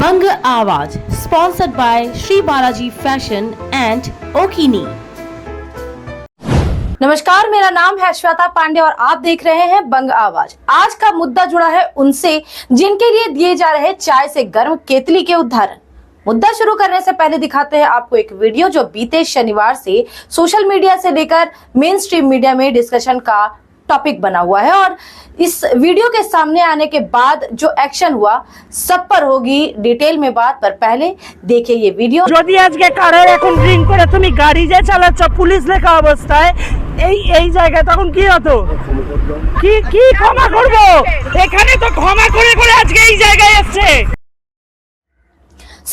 बंग आवाज sponsored by Shri Balaji fashion and ओकिनी। नमस्कार, मेरा नाम है श्वेता पांडे और आप देख रहे हैं बंग आवाज। आज का मुद्दा जुड़ा है उनसे जिनके लिए दिए जा रहे चाय से गर्म केतली के उदाहरण। मुद्दा शुरू करने से पहले दिखाते हैं आपको एक वीडियो जो बीते शनिवार से सोशल मीडिया से लेकर मेन स्ट्रीम मीडिया में डिस्कशन का टॉपिक बना हुआ है और इस वीडियो के सामने आने के बाद जो एक्शन हुआ सब पर होगी डिटेल में बात। पर पहले देखिए ये वीडियो। যদি আজকে কারোর এখন ড্রিঙ্ক করে তুমি গাড়ি যে চালাচ্ছ পুলিশ লেখা অবস্থায় এই জায়গায় তখন কি হতো? কি ক্ষমা করব? এখানে তো ক্ষমা করে করে আজকে এই জায়গায় এসেছে।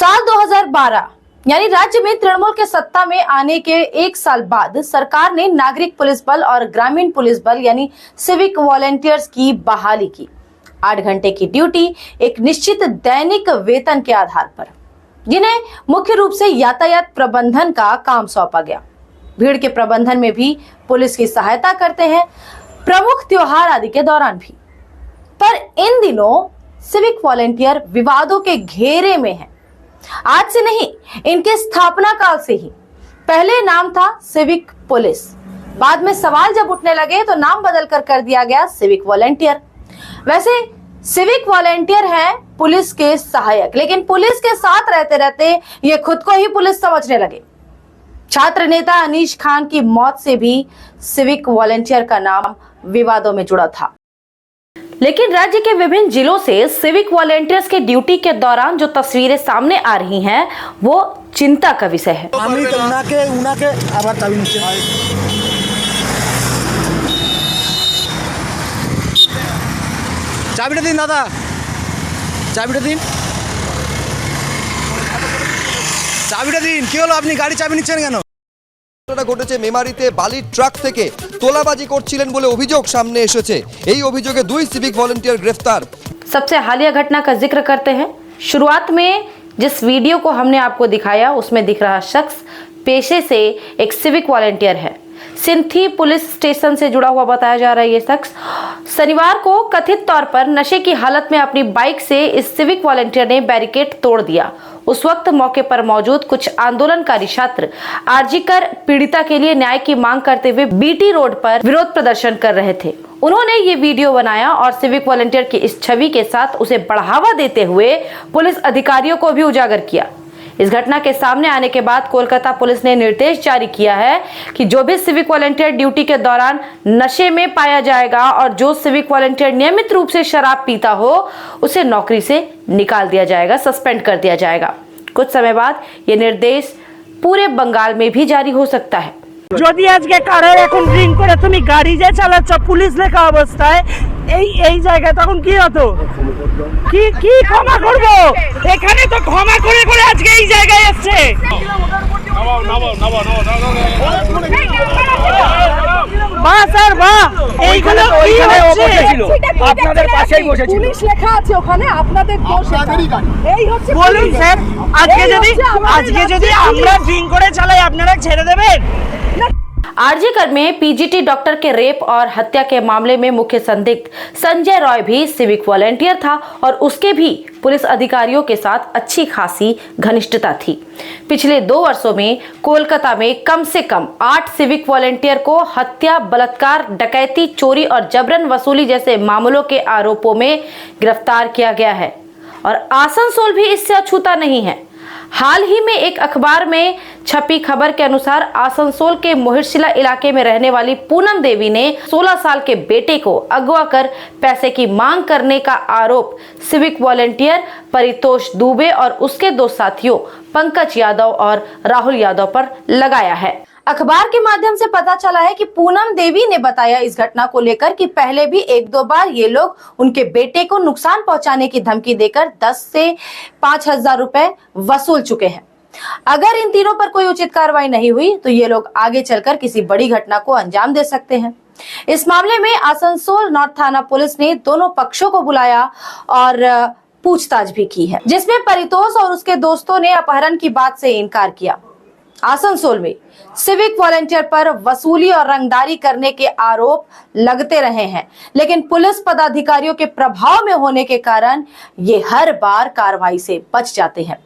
साल 2012 यानी राज्य में तृणमूल के सत्ता में आने के एक साल बाद सरकार ने नागरिक पुलिस बल और ग्रामीण पुलिस बल यानी सिविक वॉलेंटियर्स की बहाली की। 8 घंटे की ड्यूटी एक निश्चित दैनिक वेतन के आधार पर, जिन्हें मुख्य रूप से यातायात प्रबंधन का काम सौंपा गया। भीड़ के प्रबंधन में भी पुलिस की सहायता करते हैं, प्रमुख त्योहार आदि के दौरान भी। पर इन दिनों सिविक वॉलेंटियर विवादों के घेरे में है। आज से नहीं, इनके स्थापना काल से ही। पहले नाम था सिविक पुलिस, बाद में सवाल जब उठने लगे तो नाम बदलकर कर दिया गया सिविक वॉलेंटियर। वैसे सिविक वॉलेंटियर हैं पुलिस के सहायक, लेकिन पुलिस के साथ रहते रहते ये खुद को ही पुलिस समझने लगे। छात्र नेता अनीश खान की मौत से भी सिविक वॉलेंटियर का नाम विवादों में जुड़ा था। लेकिन राज्य के विभिन्न जिलों से सिविक वॉलेंटियर्स के ड्यूटी के दौरान जो तस्वीरें सामने आ रही हैं वो चिंता का विषय है। চাবিটা দিন দাদা, চাবিটা দিন, চাবিটা দিন। কি হলো, আপনি গাড়ি চাবি নিচ্ছেন কেন? ঘটেছে মেমারিতে বালির ট্রাক থেকে তোলাবাজি করছিলেন বলে অভিযোগ সামনে এসেছে। এই অভিযোগে 2 সিভিक वॉलंटियर गिरफ्तार। सबसे हालिया घटना का जिक्र करते हैं। शुरुआत में जिस वीडियो को हमने आपको दिखाया उसमें दिख रहा शख्स पेशे से एक सिविक वॉलंटियर है। सिंथी पुलिस स्टेशन से जुड़ा हुआ बताया जा रहा है। ये शख्स शनिवार को कथित तौर पर नशे की हालत में अपनी बाइक से इस सिविक वॉलंटियर ने बैरिकेड तोड़ दिया। उस वक्त मौके पर मौजूद कुछ आंदोलनकारी छात्र आरजीकर पीड़िता के लिए न्याय की मांग करते हुए बीटी रोड पर विरोध प्रदर्शन कर रहे थे। उन्होंने ये वीडियो बनाया और सिविक वॉलंटियर की इस छवि के साथ उसे बढ़ावा देते हुए पुलिस अधिकारियों को भी उजागर किया। इस घटना के सामने आने के बाद कोलकाता पुलिस ने निर्देश जारी किया है कि जो भी सिविक वॉलंटियर ड्यूटी के दौरान नशे में पाया जाएगा और जो सिविक वॉलंटियर नियमित रूप से शराब पीता हो उसे नौकरी से निकाल दिया जाएगा, सस्पेंड कर दिया जाएगा। कुछ समय बाद ये निर्देश पूरे बंगाल में भी जारी हो सकता है। যদি আজকে কারোর এখন ড্রিঙ্ক করে তুমি গাড়ি যে চালাচ্ছ পুলিশ লেখা অবস্থায় এই জায়গায় তখন কি হতো? কি ক্ষমা করব? এখানে তো ক্ষমা করে করে আজকে এই জায়গায় এসেছে। বাহ স্যার বাহ, এইগুলো ওইখানে বসেছিল, আপনাদের পাশেই বসেছিল, পুলিশ লেখা আছে ওখানে, আপনাদের দোষ। এই হচ্ছে বলুন স্যার, আজকে যদি আমরা ড্রিঙ্ক করে চালাই আপনারা ছেড়ে দেবেন? आरजीकर में पीजीटी डॉक्टर के रेप और हत्या के मामले में मुख्य संदिग्ध संजय रॉय भी सिविक वॉलंटियर था और उसके भी पुलिस अधिकारियों के साथ अच्छी खासी घनिष्ठता थी। पिछले 2 वर्षों में कोलकाता में कम से कम 8 सिविक वॉलंटियर को हत्या, बलात्कार, डकैती, चोरी और जबरन वसूली जैसे मामलों के आरोपों में गिरफ्तार किया गया है और आसनसोल भी इससे अछूता नहीं है। हाल ही में एक अखबार में छपी खबर के अनुसार आसनसोल के मोहिरशिला इलाके में रहने वाली पूनम देवी ने 16 साल के बेटे को अगवा कर पैसे की मांग करने का आरोप सिविक वॉलंटियर परितोष दुबे और उसके 2 साथियों पंकज यादव और राहुल यादव पर लगाया है। अखबार के माध्यम से पता चला है कि पूनम देवी ने बताया इस घटना को लेकर कि पहले भी 1-2 बार ये लोग उनके बेटे को नुकसान पहुंचाने की धमकी देकर 10 से 5,000 रुपए वसूल चुके हैं। अगर इन तीनों पर कोई उचित कार्रवाई नहीं हुई तो ये लोग आगे चलकर किसी बड़ी घटना को अंजाम दे सकते हैं। इस मामले में आसनसोल नॉर्थ थाना पुलिस ने दोनों पक्षों को बुलाया और पूछताछ भी की है, जिसमें परितोष और उसके दोस्तों ने अपहरण की बात से इनकार किया। आसनसोल में सिविक वॉलेंटियर पर वसूली और रंगदारी करने के आरोप लगते रहे हैं, लेकिन पुलिस पदाधिकारियों के प्रभाव में होने के कारण ये हर बार कार्रवाई से बच जाते हैं।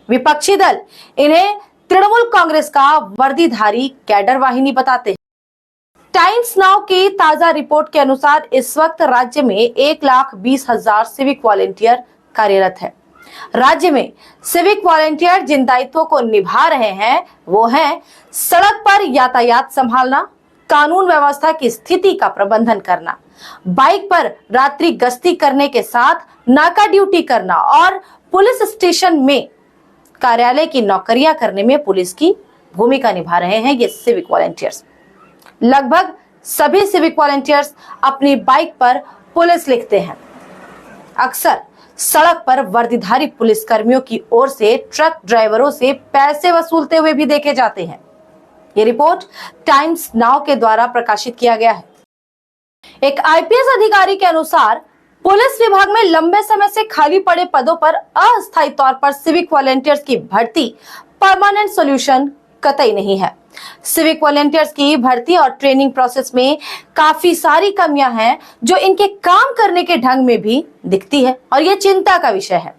विपक्षी दल इन्हें तृणमूल कांग्रेस का वर्दीधारी कैडर वाहिनी बताते हैं। टाइम्स नाउ की ताजा रिपोर्ट के अनुसार इस वक्त राज्य में 1,20,000 सिविक वॉलेंटियर कार्यरत है। राज्य में सिविक वॉलेंटियर जिन दायित्वों को निभा रहे हैं वो है सड़क पर यातायात संभालना, कानून व्यवस्था की स्थिति का प्रबंधन करना, बाइक पर रात्रि गश्ती करने के साथ नाका ड्यूटी करना और पुलिस स्टेशन में कार्यालय की नौकरियां करने में पुलिस की भूमिका निभा रहे हैं ये सिविक वॉलेंटियर्स। लगभग सभी सिविक वॉलेंटियर्स अपनी बाइक पर पुलिस लिखते हैं। अक्सर सड़क पर वर्दीधारी पुलिसकर्मियों की ओर से ट्रक ड्राइवरों से पैसे वसूलते हुए भी देखे जाते हैं। ये रिपोर्ट टाइम्स नाउ के द्वारा प्रकाशित किया गया है। एक आईपीएस अधिकारी के अनुसार पुलिस विभाग में लंबे समय से खाली पड़े पदों पर अस्थायी तौर पर सिविक वॉलेंटियर्स की भर्ती परमानेंट सॉल्यूशन कतई नहीं है। सिविक वॉलेंटियर्स की भर्ती और ट्रेनिंग प्रोसेस में काफी सारी कमियां हैं जो इनके काम करने के ढंग में भी दिखती है और यह चिंता का विषय है।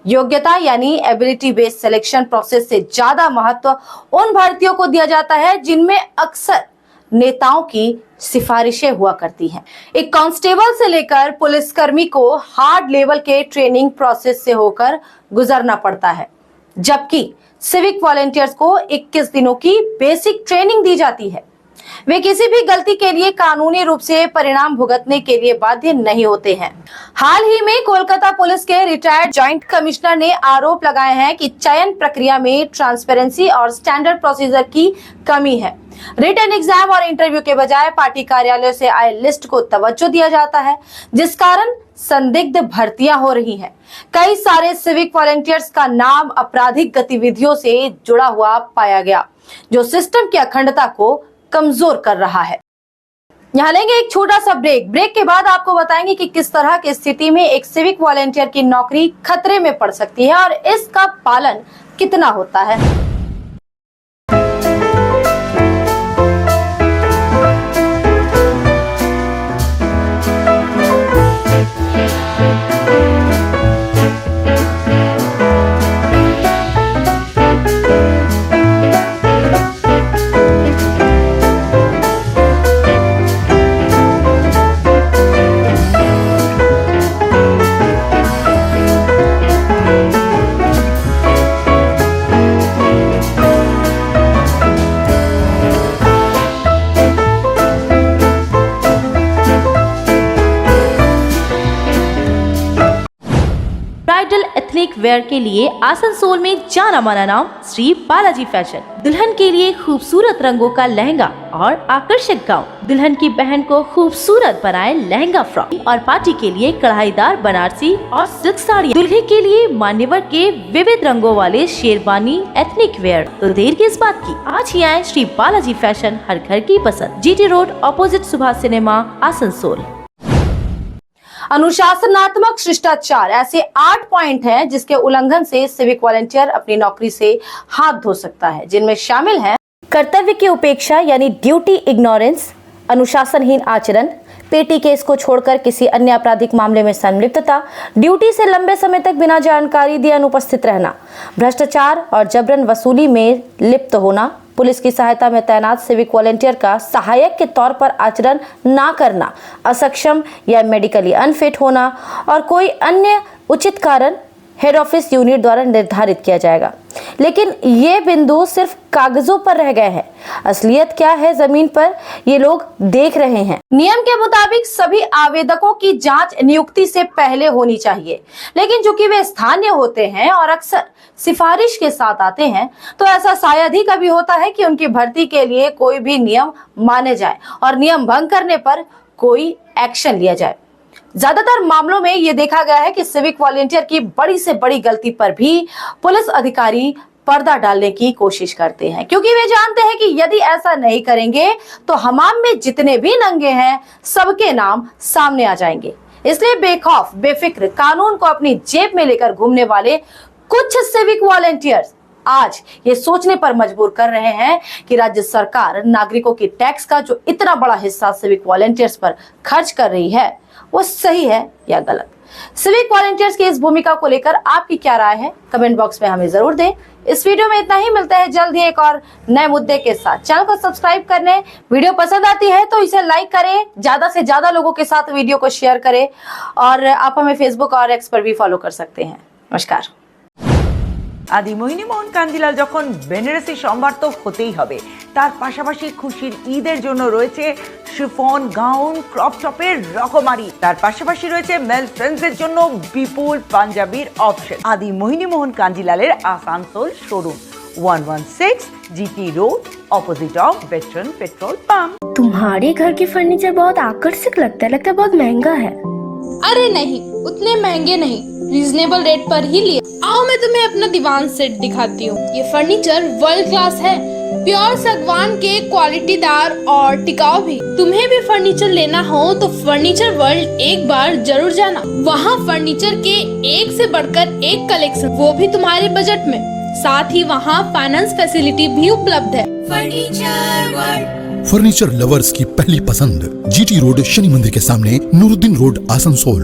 योग्यता यानी एबिलिटी बेस्ड सिलेक्शन प्रोसेस से ज्यादा महत्व उन भर्तियों को दिया जाता है जिनमें अक्सर नेताओं की सिफारिशें हुआ करती हैं। एक कांस्टेबल से लेकर पुलिसकर्मी को हार्ड लेवल के ट्रेनिंग प्रोसेस से होकर गुजरना पड़ता है, जबकि सिविक वॉलेंटियर्स को 21 दिनों की बेसिक ट्रेनिंग दी जाती है। वे किसी भी गलती के लिए कानूनी रूप से परिणाम भुगतने के लिए बाध्य नहीं होते हैं। हाल ही में कोलकाता पुलिस के रिटायर्ड जॉइंट कमिश्नर ने आरोप लगाए हैं कि चयन प्रक्रिया में ट्रांसपेरेंसी और स्टैंडर्ड प्रोसीजर की कमी है। रिटन एग्जाम और इंटरव्यू के बजाय पार्टी कार्यालय से आए लिस्ट को तवज्जो दिया जाता है, जिस कारण संदिग्ध भर्तियां हो रही हैं। कई सारे सिविक वॉलेंटियर्स का नाम आपराधिक गतिविधियों से जुड़ा हुआ पाया गया, जो सिस्टम की अखंडता को कमजोर कर रहा है। यहाँ लेंगे एक छोटा सा ब्रेक के बाद आपको बताएंगे कि किस तरह की स्थिति में एक सिविक वॉलेंटियर की नौकरी खतरे में पड़ सकती है और इसका पालन कितना होता है। ब्राइडल एथनिक वेयर के लिए आसनसोल में जाना माना नाम श्री बालाजी फैशन। दुल्हन के लिए खूबसूरत रंगों का लहंगा और आकर्षक गाउन, दुल्हन की बहन को खूबसूरत बनाए लहंगा फ्रॉक और पार्टी के लिए कढ़ाईदार बनारसी और सिल्क साड़ी, दुल्हे के लिए मान्यवर के विविध रंगों वाले शेरवानी एथनिक वेयर। तो देर किस बात की, आज ही आए श्री बालाजी फैशन, हर घर की पसंद, GT road opposite Subhash cinema, Asansol. अनुशासनात्मक शिष्टाचार ऐसे 8 पॉइंट हैं जिसके उल्लंघन से सिविक वॉलेंटियर अपनी नौकरी से हाथ धो सकता है, जिनमें शामिल हैं कर्तव्य की उपेक्षा यानी ड्यूटी इग्नोरेंस, अनुशासनहीन आचरण, पेटी केस को छोड़कर किसी अन्य आपराधिक मामले में संलिप्तता, ड्यूटी से लंबे समय तक बिना जानकारी दिए अनुपस्थित रहना, भ्रष्टाचार और जबरन वसूली में लिप्त होना, पुलिस की सहायता में तैनात सिविक वॉलेंटियर का सहायक के तौर पर आचरण ना करना, असक्षम या मेडिकली अनफिट होना और कोई अन्य उचित कारण हेड ऑफिस यूनिट द्वारा निर्धारित किया जाएगा। लेकिन ये बिंदु सिर्फ कागजों पर रह गए हैं, असलियत क्या है जमीन पर ये लोग देख रहे हैं। नियम के मुताबिक सभी आवेदकों की जांच नियुक्ति से पहले होनी चाहिए, लेकिन चूंकि वे स्थानीय होते हैं और अक्सर सिफारिश के साथ आते हैं, तो ऐसा शायद ही कभी होता है कि उनकी भर्ती के लिए कोई भी नियम माने जाए और नियम भंग करने पर कोई एक्शन लिया जाए। ज्यादातर मामलों में ये देखा गया है कि सिविक वॉलेंटियर की बड़ी से बड़ी गलती पर भी पुलिस अधिकारी पर्दा डालने की कोशिश करते हैं, क्योंकि वे जानते हैं कि यदि ऐसा नहीं करेंगे तो हमाम में जितने भी नंगे हैं सबके नाम सामने आ जाएंगे। इसलिए बेखौफ बेफिक्र कानून को अपनी जेब में लेकर घूमने वाले कुछ सिविक वॉलेंटियर्स आज ये सोचने पर मजबूर कर रहे हैं कि राज्य सरकार नागरिकों की टैक्स का जो इतना बड़ा हिस्सा सिविक वॉलंटियर्स पर खर्च कर रही है वो सही है या गलत। सिविक वॉलंटियर्स की इस भूमिका को लेकर आपकी क्या राय है, कमेंट बॉक्स में हमें जरूर दें। इस वीडियो में इतना ही, मिलते हैं जल्द ही एक और नए मुद्दे के साथ। चैनल को सब्सक्राइब करने, वीडियो पसंद आती है तो इसे लाइक करें, ज्यादा से ज्यादा लोगों के साथ वीडियो को शेयर करें और आप हमें फेसबुक और एक्स पर भी फॉलो कर सकते हैं। नमस्कार। আদি মোহিনীমোহন কাঞ্জিলাল যখন বেনারসি সম্ভার তো হতেই হবে, তার পাশাপাশি খুশির ঈদের জন্য রয়েছে শিফন, গাউন, ক্রপ টপের রকমারি, তার পাশাপাশি রয়েছে মেল ফ্রেন্ডসের জন্য বিপুল পাঞ্জাবির অপশন। আদি মোহিনীমোহন কাঞ্জিলালের Asansol showroom 116 GT road, opposite of veteran petrol pump. तुम्हारे घर के फर्नीचर बहुत आकर्षक लगता है बहुत महंगा है। अरे नहीं, उतने महंगे नहीं, रीजनेबल रेट पर ही लिए। आओ मैं तुम्हें अपना दीवान सेट दिखाती हूँ। ये फर्नीचर वर्ल्ड क्लास है, प्योर सागवान के, क्वालिटीदार और टिकाऊ भी। तुम्हें भी फर्नीचर लेना हो तो फर्नीचर वर्ल्ड एक बार जरूर जाना। वहाँ फर्नीचर के एक से बढ़कर एक कलेक्शन, वो भी तुम्हारे बजट में। साथ ही वहाँ फाइनेंस फैसिलिटी भी उपलब्ध है। फर्नीचर वर्ल्ड, फर्नीचर लवर्स की पहली पसंद, GT रोड, शनि मंदिर के सामने, नूरुद्दीन रोड, आसनसोल।